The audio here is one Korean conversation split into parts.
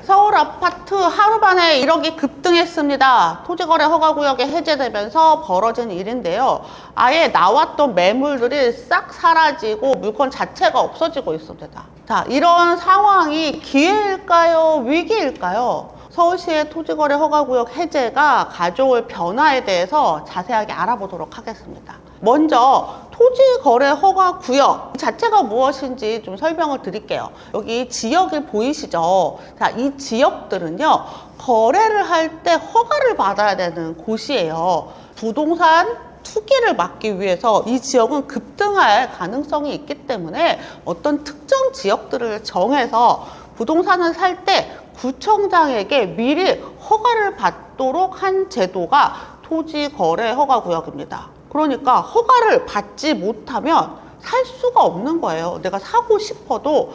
서울 아파트 하루 만에 1억이 급등했습니다. 토지거래 허가구역이 해제되면서 벌어진 일인데요. 아예 나왔던 매물들이 싹 사라지고 물건 자체가 없어지고 있습니다. 자, 이런 상황이 기회일까요? 위기일까요? 서울시의 토지거래 허가구역 해제가 가져올 변화에 대해서 자세하게 알아보도록 하겠습니다. 먼저 토지거래 허가구역 자체가 무엇인지 좀 설명을 드릴게요. 여기 지역이 보이시죠? 자, 이 지역들은요, 거래를 할 때 허가를 받아야 되는 곳이에요. 부동산 투기를 막기 위해서 이 지역은 급등할 가능성이 있기 때문에 어떤 특정 지역들을 정해서 부동산을 살 때 구청장에게 미리 허가를 받도록 한 제도가 토지거래 허가구역입니다. 그러니까 허가를 받지 못하면 살 수가 없는 거예요. 내가 사고 싶어도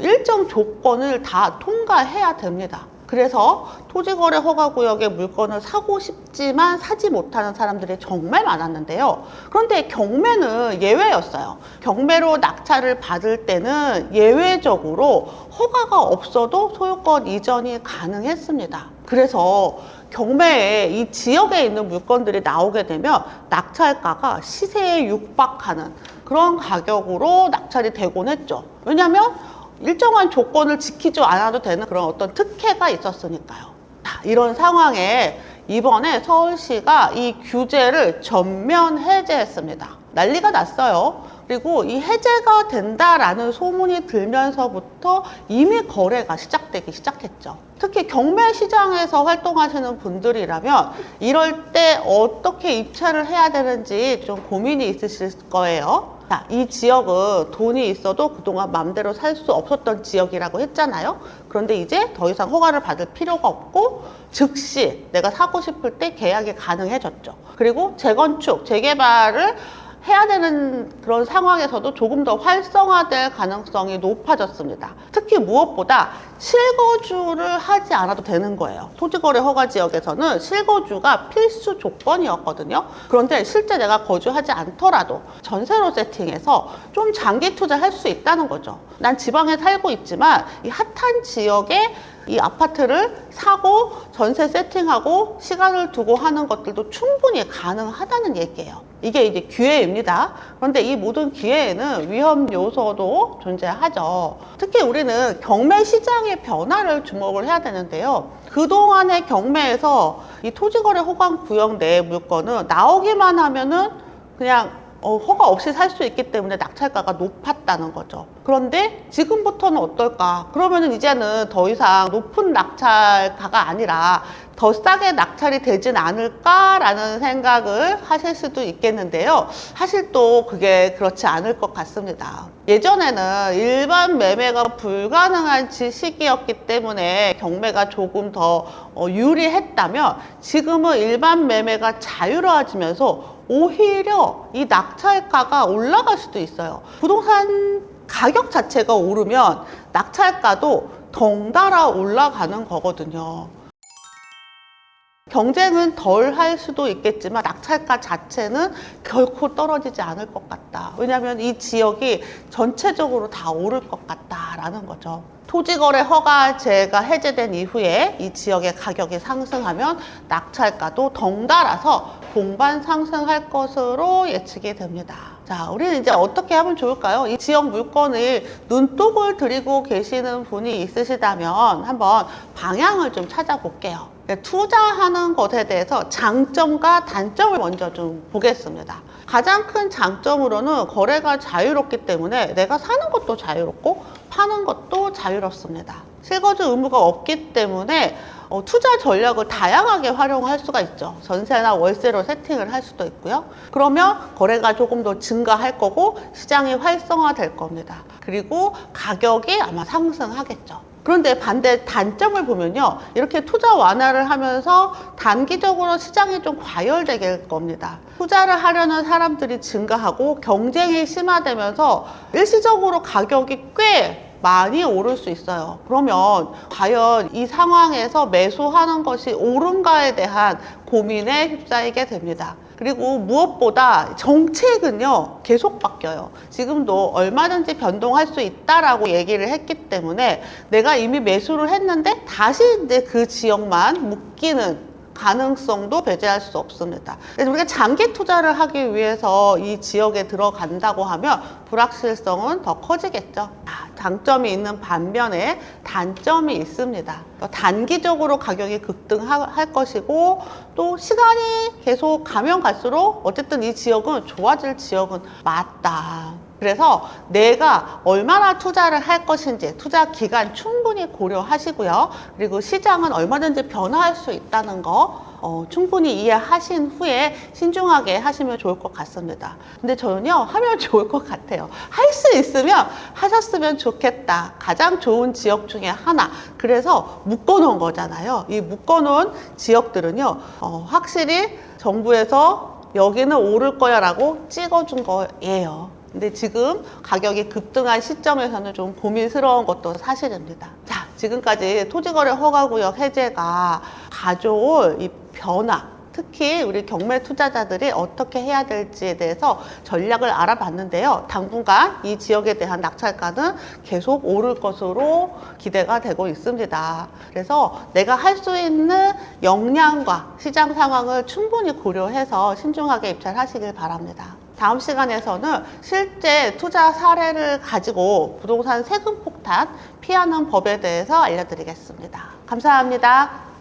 일정 조건을 다 통과해야 됩니다. 그래서 토지거래 허가구역의 물건을 사고 싶지만 사지 못하는 사람들이 정말 많았는데요. 그런데 경매는 예외였어요. 경매로 낙찰을 받을 때는 예외적으로 허가가 없어도 소유권 이전이 가능했습니다. 그래서 경매에 이 지역에 있는 물건들이 나오게 되면 낙찰가가 시세에 육박하는 그런 가격으로 낙찰이 되곤 했죠. 왜냐하면 일정한 조건을 지키지 않아도 되는 그런 어떤 특혜가 있었으니까요. 이런 상황에 이번에 서울시가 이 규제를 전면 해제했습니다. 난리가 났어요. 그리고 이 해제가 된다라는 소문이 들면서부터 이미 거래가 시작되기 시작했죠. 특히 경매 시장에서 활동하시는 분들이라면 이럴 때 어떻게 입찰을 해야 되는지 좀 고민이 있으실 거예요. 자, 이 지역은 돈이 있어도 그동안 마음대로 살 수 없었던 지역이라고 했잖아요. 그런데 이제 더 이상 허가를 받을 필요가 없고 즉시 내가 사고 싶을 때 계약이 가능해졌죠. 그리고 재건축, 재개발을 해야 되는 그런 상황에서도 조금 더 활성화될 가능성이 높아졌습니다. 특히 무엇보다 실거주를 하지 않아도 되는 거예요. 토지거래 허가 지역에서는 실거주가 필수 조건이었거든요. 그런데 실제 내가 거주하지 않더라도 전세로 세팅해서 좀 장기 투자할 수 있다는 거죠. 난 지방에 살고 있지만 이 핫한 지역에 이 아파트를 사고 전세 세팅하고 시간을 두고 하는 것들도 충분히 가능하다는 얘기예요. 이게 이제 기회입니다. 그런데 이 모든 기회에는 위험 요소도 존재하죠. 특히 우리는 경매 시장의 변화를 주목을 해야 되는데요. 그동안의 경매에서 이 토지거래 허가구역 내의 물건은 나오기만 하면은 그냥 허가 없이 살 수 있기 때문에 낙찰가가 높았다는 거죠. 그런데 지금부터는 어떨까? 그러면은 이제는 더 이상 높은 낙찰가가 아니라 더 싸게 낙찰이 되진 않을까라는 생각을 하실 수도 있겠는데요. 사실 또 그게 그렇지 않을 것 같습니다. 예전에는 일반 매매가 불가능한 시기였기 때문에 경매가 조금 더 유리했다면 지금은 일반 매매가 자유로워지면서 오히려 이 낙찰가가 올라갈 수도 있어요. 부동산 가격 자체가 오르면 낙찰가도 덩달아 올라가는 거거든요. 경쟁은 덜 할 수도 있겠지만 낙찰가 자체는 결코 떨어지지 않을 것 같다. 왜냐하면 이 지역이 전체적으로 다 오를 것 같다라는 거죠. 토지거래 허가제가 해제된 이후에 이 지역의 가격이 상승하면 낙찰가도 덩달아서 동반 상승할 것으로 예측이 됩니다. 자, 우리는 이제 어떻게 하면 좋을까요? 이 지역 물건을 눈독을 들이고 계시는 분이 있으시다면 한번 방향을 좀 찾아볼게요. 투자하는 것에 대해서 장점과 단점을 먼저 좀 보겠습니다. 가장 큰 장점으로는 거래가 자유롭기 때문에 내가 사는 것도 자유롭고 파는 것도 자유롭습니다. 실거주 의무가 없기 때문에 투자 전략을 다양하게 활용할 수가 있죠. 전세나 월세로 세팅을 할 수도 있고요. 그러면 거래가 조금 더 증가할 거고 시장이 활성화될 겁니다. 그리고 가격이 아마 상승하겠죠. 그런데 반대 단점을 보면요, 이렇게 투자 완화를 하면서 단기적으로 시장이 좀 과열되게 겁니다. 투자를 하려는 사람들이 증가하고 경쟁이 심화되면서 일시적으로 가격이 꽤 많이 오를 수 있어요. 그러면 과연 이 상황에서 매수하는 것이 옳은가에 대한 고민에 휩싸이게 됩니다. 그리고 무엇보다 정책은요, 계속 바뀌어요. 지금도 얼마든지 변동할 수 있다라고 얘기를 했기 때문에 내가 이미 매수를 했는데 다시 이제 그 지역만 묶이는 가능성도 배제할 수 없습니다. 그래서 우리가 장기 투자를 하기 위해서 이 지역에 들어간다고 하면 불확실성은 더 커지겠죠. 장점이 있는 반면에 단점이 있습니다. 단기적으로 가격이 급등할 것이고 또 시간이 계속 가면 갈수록 어쨌든 이 지역은 좋아질 지역은 맞다. 그래서 내가 얼마나 투자를 할 것인지 투자 기간 충분히 고려하시고요. 그리고 시장은 얼마든지 변화할 수 있다는 거 충분히 이해하신 후에 신중하게 하시면 좋을 것 같습니다. 근데 저는요, 하면 좋을 것 같아요. 할 수 있으면 하셨으면 좋겠다. 가장 좋은 지역 중에 하나. 그래서 묶어놓은 거잖아요. 이 묶어놓은 지역들은요, 확실히 정부에서 여기는 오를 거야 라고 찍어준 거예요. 근데 지금 가격이 급등한 시점에서는 좀 고민스러운 것도 사실입니다. 자, 지금까지 토지거래 허가구역 해제가 가져올 이 변화, 특히 우리 경매 투자자들이 어떻게 해야 될지에 대해서 전략을 알아봤는데요. 당분간 이 지역에 대한 낙찰가는 계속 오를 것으로 기대가 되고 있습니다. 그래서 내가 할 수 있는 역량과 시장 상황을 충분히 고려해서 신중하게 입찰하시길 바랍니다. 다음 시간에서는 실제 투자 사례를 가지고 부동산 세금 폭탄 피하는 법에 대해서 알려드리겠습니다. 감사합니다.